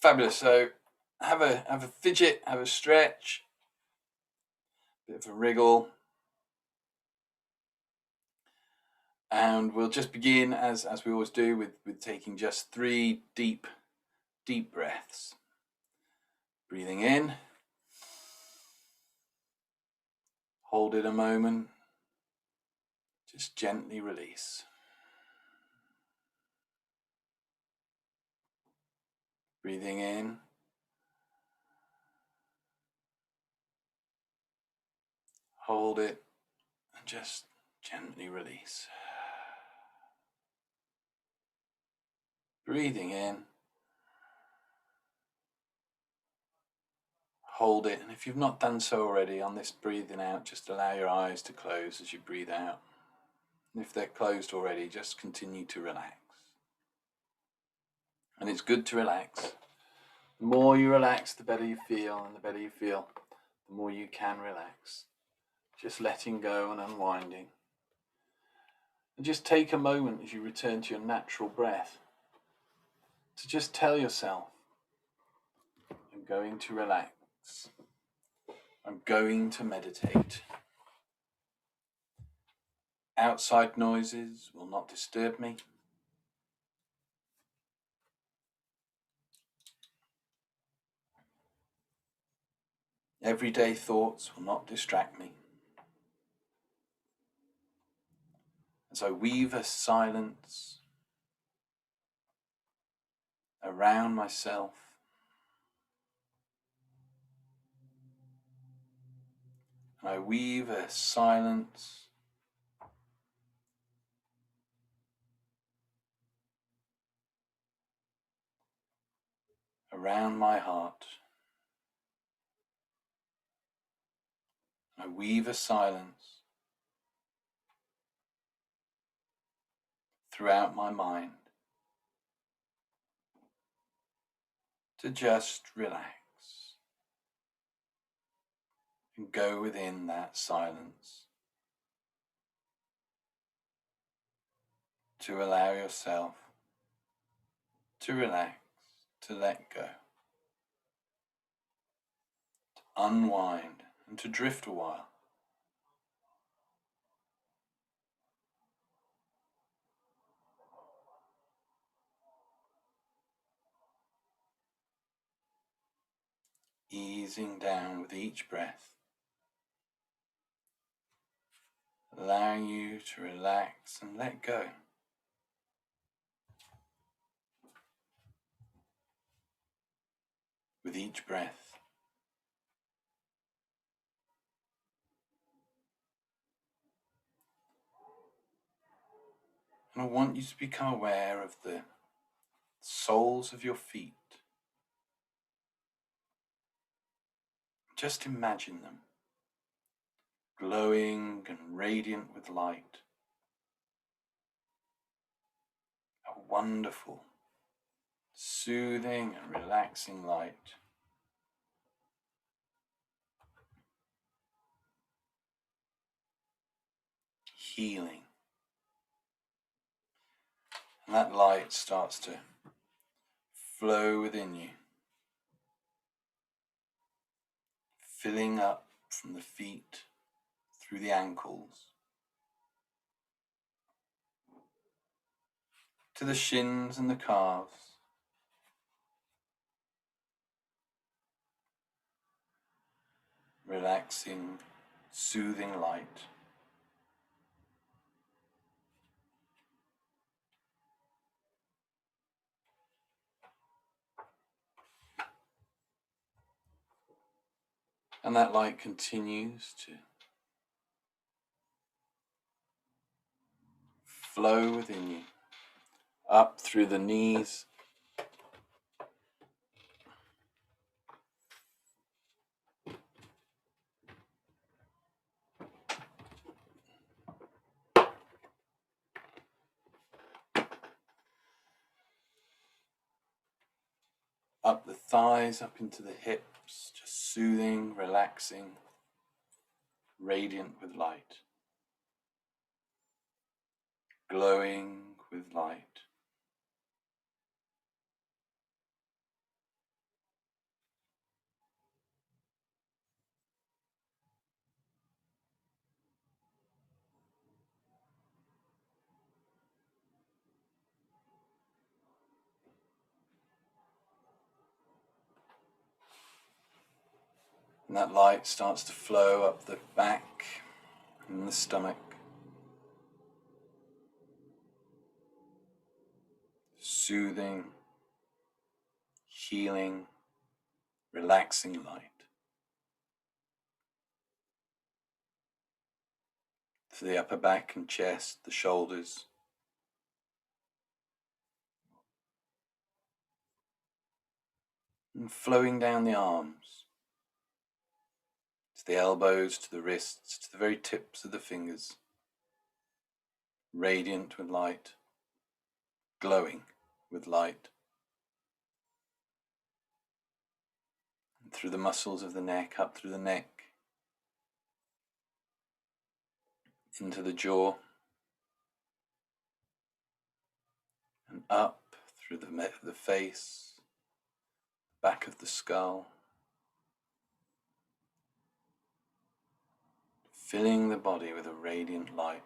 Fabulous. So have a fidget, have a stretch, bit of a wriggle. And we'll just begin, as we always do, with taking just 3 deep breaths. Breathing in. Hold it a moment. Just gently release. Breathing in. Hold it and just gently release. Breathing in. Hold it, and if you've not done so already on this breathing out, just allow your eyes to close as you breathe out. And if they're closed already, just continue to relax. And it's good to relax. The more you relax, the better you feel, and the better you feel, the more you can relax. Just letting go and unwinding. And just take a moment as you return to your natural breath to just tell yourself, I'm going to relax. I'm going to meditate. Outside noises will not disturb me. Everyday thoughts will not distract me. As I weave a silence around myself, and I weave a silence around my heart. I weave a silence throughout my mind to just relax and go within that silence, to allow yourself to relax, to let go, to unwind and to drift a while. Easing down with each breath, allowing you to relax and let go. With each breath. And I want you to become aware of the soles of your feet. Just imagine them, glowing and radiant with light. A wonderful, soothing and relaxing light. Healing. And that light starts to flow within you, filling up from the feet through the ankles to the shins and the calves. Relaxing, soothing light. And that light continues to flow within you, up through the knees, up the thighs, up into the hips, just soothing, relaxing, radiant with light, glowing with light. And that light starts to flow up the back and the stomach, soothing, healing, relaxing light. To the upper back and chest, the shoulders, and flowing down the arms, to the elbows, to the wrists, to the very tips of the fingers, radiant with light, glowing with light, and through the muscles of the neck, up through the neck, into the jaw, and up through the face, back of the skull, filling the body with a radiant light.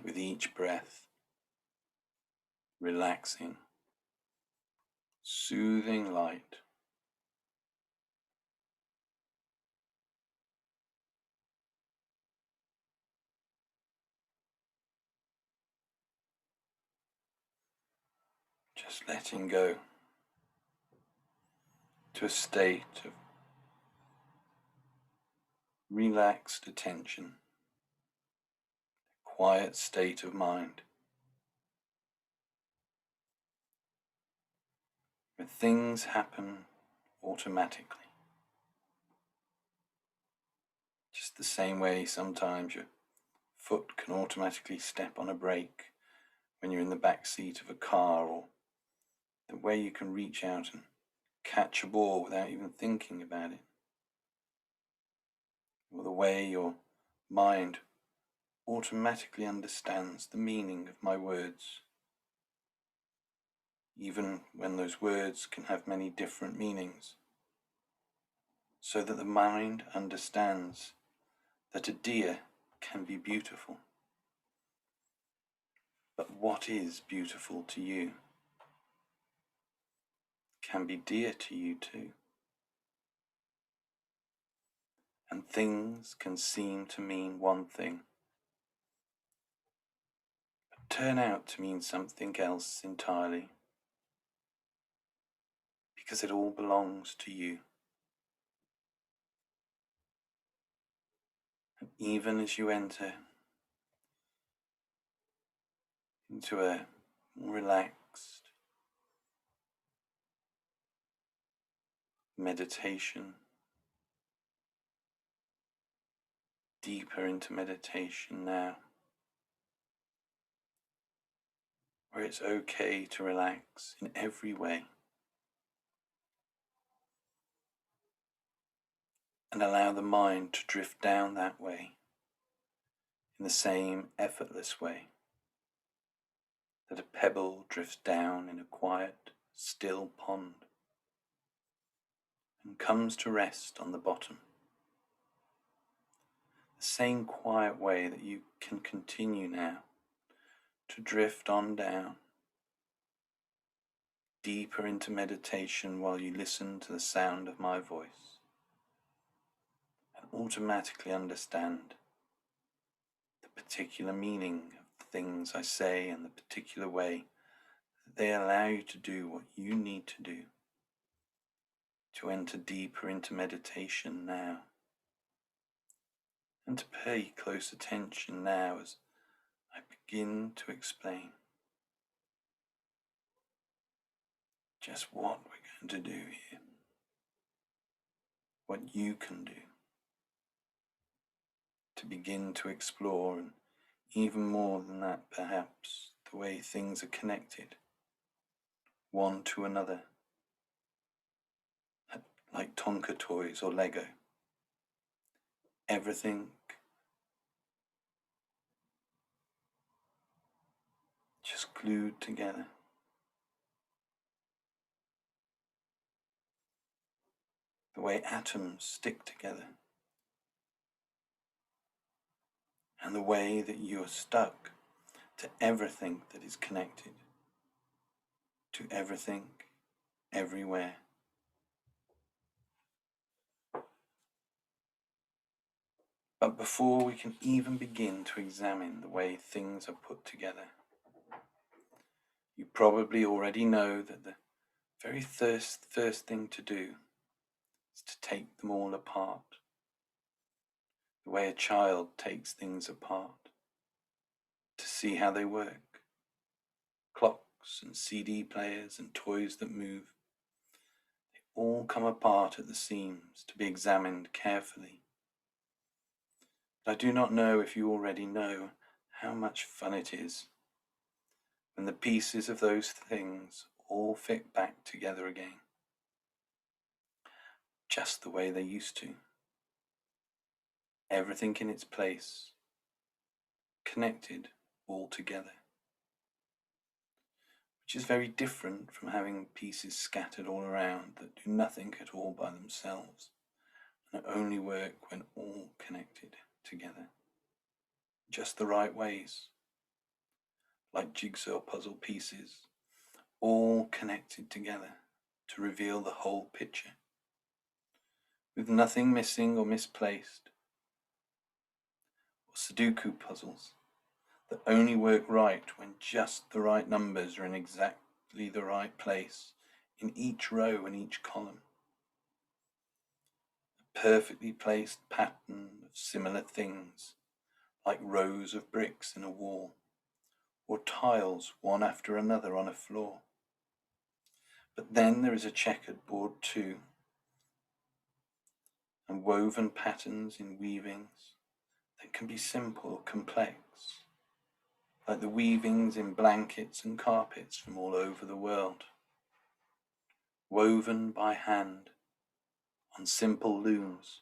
With each breath, relaxing, soothing light. Just letting go to a state of relaxed attention, quiet state of mind, where things happen automatically. Just the same way sometimes your foot can automatically step on a brake when you're in the back seat of a car, or the way you can reach out and catch a ball without even thinking about it, or the way your mind automatically understands the meaning of my words, even when those words can have many different meanings, so that the mind understands that a deer can be beautiful. But what is beautiful to you can be dear to you too. And things can seem to mean one thing, but turn out to mean something else entirely, because it all belongs to you. And even as you enter into a relaxed meditation, deeper into meditation now, where it's okay to relax in every way, and allow the mind to drift down that way in the same effortless way that a pebble drifts down in a quiet, still pond and comes to rest on the bottom. The same quiet way that you can continue now to drift on down, deeper into meditation while you listen to the sound of my voice, and automatically understand the particular meaning of the things I say and the particular way that they allow you to do what you need to do to enter deeper into meditation now, and to pay close attention now as I begin to explain just what we're going to do here, what you can do to begin to explore, and even more than that perhaps, the way things are connected one to another, like Tonka toys or Lego. Everything just glued together. The way atoms stick together. and the way that you are stuck to everything that is connected, to everything, everywhere. But before we can even begin to examine the way things are put together, you probably already know that the very first thing to do is to take them all apart, the way a child takes things apart, to see how they work. Clocks and CD players and toys that move, they all come apart at the seams to be examined carefully. But I do not know if you already know how much fun it is when the pieces of those things all fit back together again, just the way they used to. Everything in its place, connected all together, which is very different from having pieces scattered all around that do nothing at all by themselves and only work when all connected together, just the right ways, like jigsaw puzzle pieces, all connected together to reveal the whole picture, with nothing missing or misplaced, or Sudoku puzzles that only work right when just the right numbers are in exactly the right place in each row and each column. A perfectly placed pattern of similar things, like rows of bricks in a wall, or tiles one after another on a floor. But then there is a checkered board too, and woven patterns in weavings that can be simple or complex, like the weavings in blankets and carpets from all over the world, woven by hand on simple looms,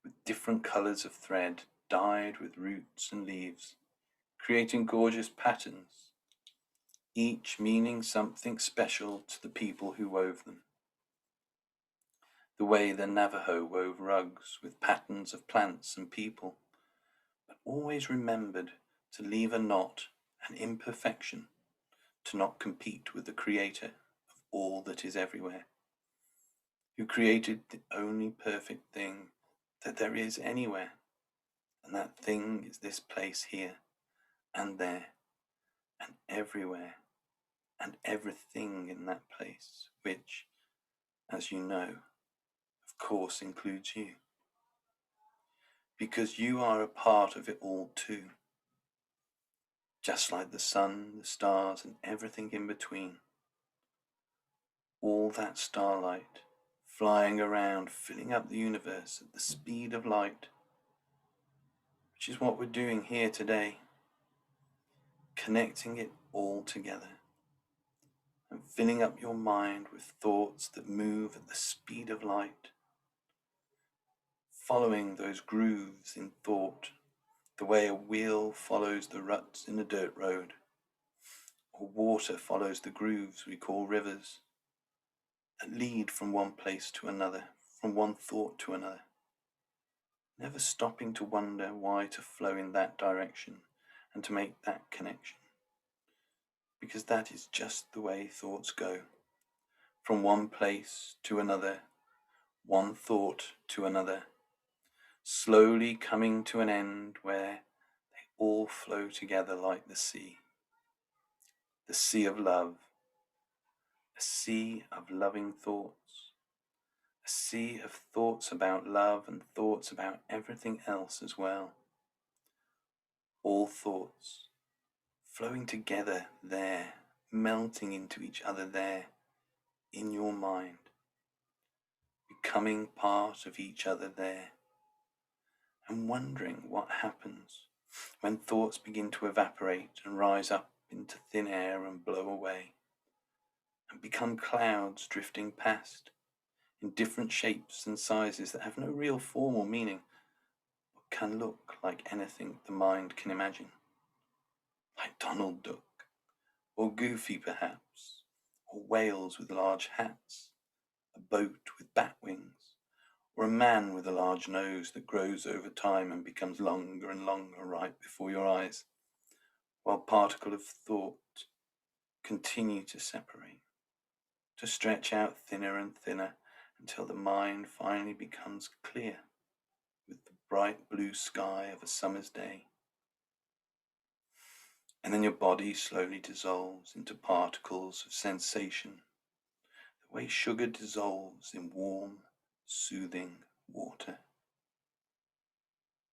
with different colours of thread dyed with roots and leaves, creating gorgeous patterns, each meaning something special to the people who wove them. The way the Navajo wove rugs with patterns of plants and people, but always remembered to leave a knot, an imperfection, to not compete with the Creator of all that is everywhere, who created the only perfect thing that there is anywhere, and that thing is this place here, and there, and everywhere, and everything in that place, which, as you know, of course includes you. Because you are a part of it all too, just like the sun, the stars, and everything in between. All that starlight flying around, filling up the universe at the speed of light, which is what we're doing here today, connecting it all together and filling up your mind with thoughts that move at the speed of light, following those grooves in thought, the way a wheel follows the ruts in a dirt road, or water follows the grooves we call rivers, that lead from one place to another, from one thought to another, never stopping to wonder why to flow in that direction and to make that connection. Because that is just the way thoughts go, from one place to another, one thought to another, slowly coming to an end where they all flow together like the sea of love, a sea of loving thoughts, a sea of thoughts about love and thoughts about everything else as well. All thoughts flowing together there, melting into each other there, in your mind, becoming part of each other there, and wondering what happens when thoughts begin to evaporate and rise up into thin air and blow away, and become clouds drifting past in different shapes and sizes that have no real form or meaning, but can look like anything the mind can imagine, like Donald Duck, or Goofy perhaps, or whales with large hats, a boat with bat wings, or a man with a large nose that grows over time and becomes longer and longer right before your eyes, while particles of thought continue to separate, to stretch out thinner and thinner until the mind finally becomes clear with the bright blue sky of a summer's day. And then your body slowly dissolves into particles of sensation, the way sugar dissolves in warm, soothing water.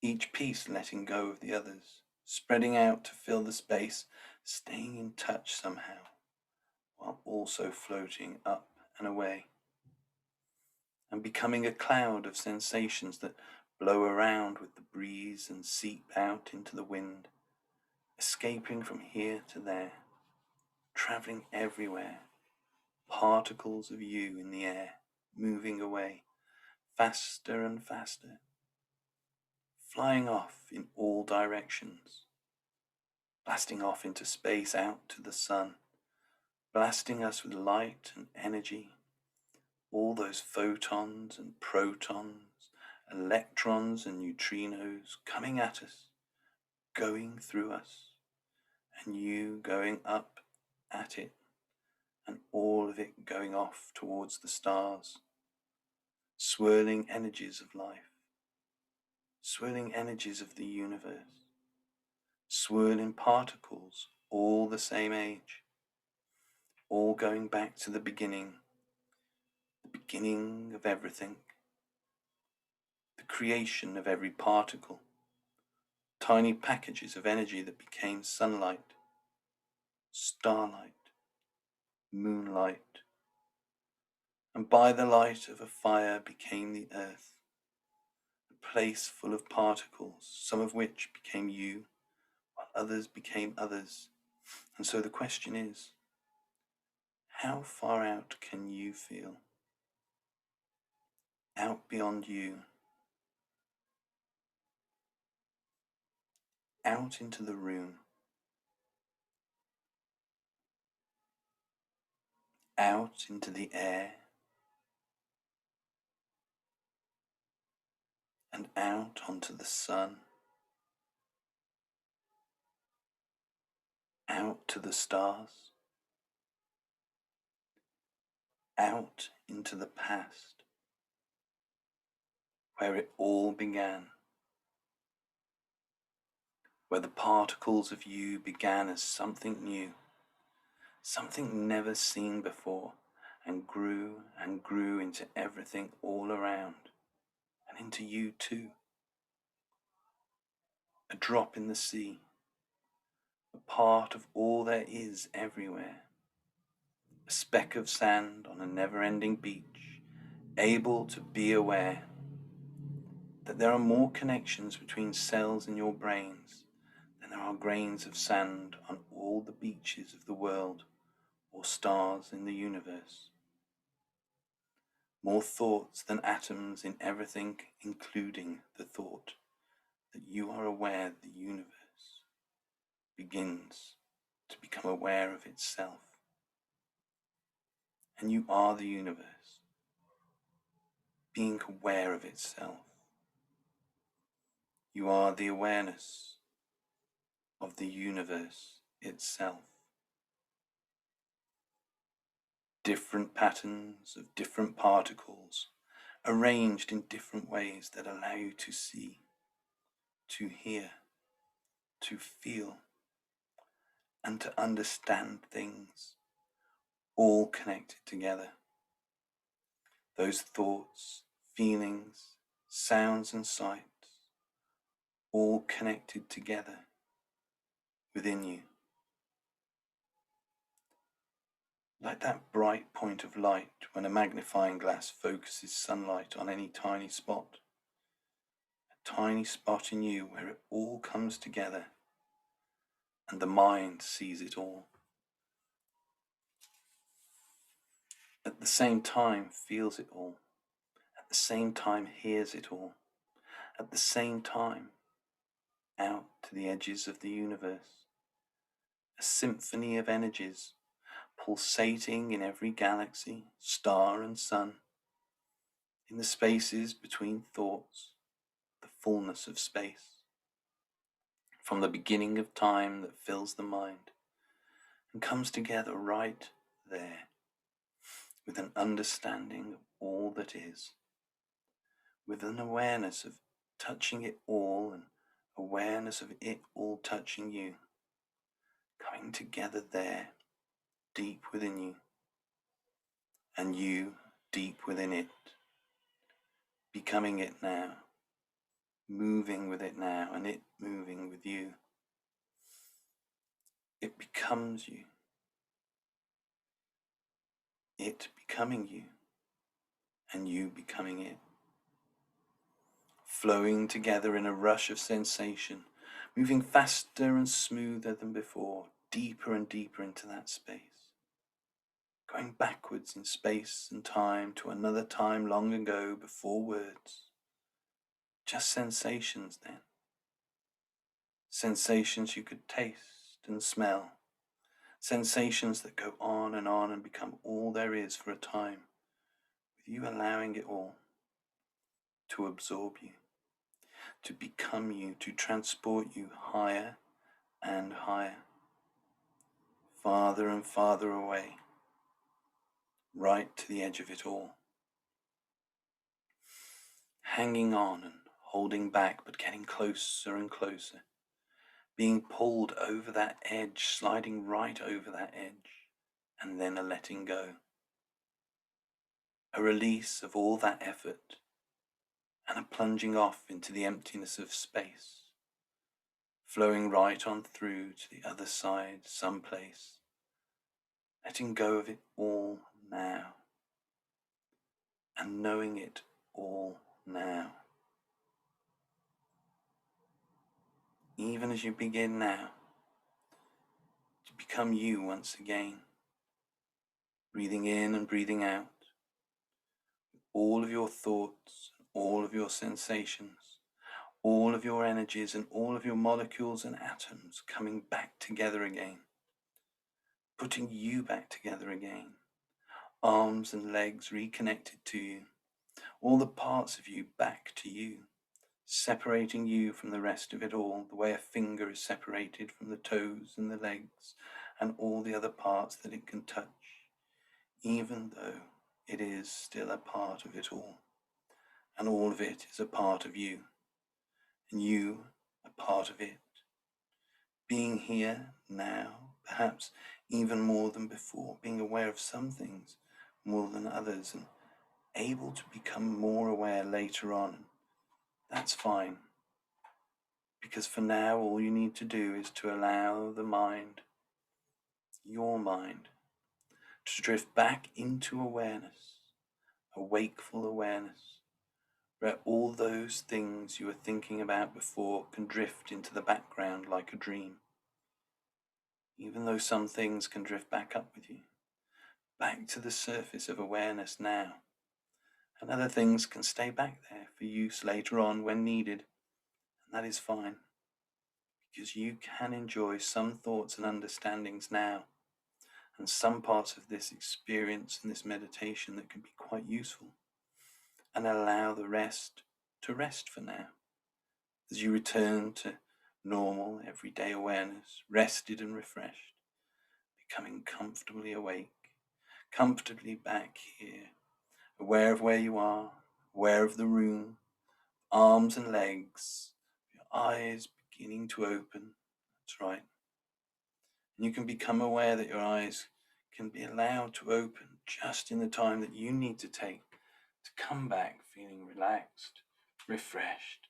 Each piece letting go of the others, spreading out to fill the space, staying in touch somehow, while also floating up and away, and becoming a cloud of sensations that blow around with the breeze and seep out into the wind, escaping from here to there, traveling everywhere, particles of you in the air, moving away, faster and faster, flying off in all directions, blasting off into space out to the sun, blasting us with light and energy, all those photons and protons, electrons and neutrinos coming at us, going through us, and you going up at it, and all of it going off towards the stars, swirling energies of life, swirling energies of the universe, swirling particles all the same age, all going back to the beginning of everything, the creation of every particle, tiny packages of energy that became sunlight, starlight, moonlight, and by the light of a fire became the earth, a place full of particles, some of which became you, while others became others. And so the question is, how far out can you feel? Out beyond you, out into the room, out into the air, and out onto the sun, out to the stars, out into the past, where it all began, where the particles of you began as something new, something never seen before, and grew into everything all around, and into you too. A drop in the sea, a part of all there is everywhere, a speck of sand on a never-ending beach, able to be aware that there are more connections between cells in your brains than there are grains of sand on all the beaches of the world or stars in the universe. More thoughts than atoms in everything, including the thought that you are aware the universe begins to become aware of itself. And you are the universe, being aware of itself. You are the awareness of the universe itself. Different patterns of different particles arranged in different ways that allow you to see, to hear, to feel, and to understand things, all connected together. Those thoughts, feelings, sounds and sights, all connected together within you. Like that bright point of light when a magnifying glass focuses sunlight on any tiny spot. A tiny spot in you where it all comes together and the mind sees it all. At the same time feels it all. At the same time hears it all. At the same time out to the edges of the universe. A symphony of energies pulsating in every galaxy, star and sun, in the spaces between thoughts, the fullness of space, from the beginning of time that fills the mind and comes together right there with an understanding of all that is, with an awareness of touching it all and awareness of it all touching you, coming together there, deep within you, and you deep within it, becoming it now, moving with it now, and it moving with you. It becomes you, it becoming you, and you becoming it, flowing together in a rush of sensation, moving faster and smoother than before, deeper and deeper into that space, going backwards in space and time to another time long ago before words. Just sensations then. Sensations you could taste and smell. Sensations that go on and become all there is for a time, with you allowing it all to absorb you, to become you, to transport you higher and higher, farther and farther away, right to the edge of it all. Hanging on and holding back, but getting closer and closer, being pulled over that edge, sliding right over that edge, and then a letting go. A release of all that effort, and a plunging off into the emptiness of space, flowing right on through to the other side someplace, letting go of it all now, and knowing it all now. Even as you begin now to become you once again, breathing in and breathing out, all of your thoughts, all of your sensations, all of your energies and all of your molecules and atoms coming back together again, putting you back together again, arms and legs reconnected to you, all the parts of you back to you, separating you from the rest of it all, the way a finger is separated from the toes and the legs and all the other parts that it can touch, even though it is still a part of it all, and all of it is a part of you, and you a part of it. Being here now, perhaps even more than before, being aware of some things more than others, and able to become more aware later on. That's fine, because for now all you need to do is to allow the mind, your mind, to drift back into awareness, a wakeful awareness, where all those things you were thinking about before can drift into the background like a dream. Even though some things can drift back up with you, back to the surface of awareness now, and other things can stay back there for use later on when needed, and that is fine, because you can enjoy some thoughts and understandings now, and some parts of this experience and this meditation that can be quite useful, and allow the rest to rest for now, as you return to normal everyday awareness, rested and refreshed, becoming comfortably awake, comfortably back here, aware of where you are, aware of the room, arms and legs, your eyes beginning to open. That's right. And you can become aware that your eyes can be allowed to open just in the time that you need to take to come back feeling relaxed, refreshed,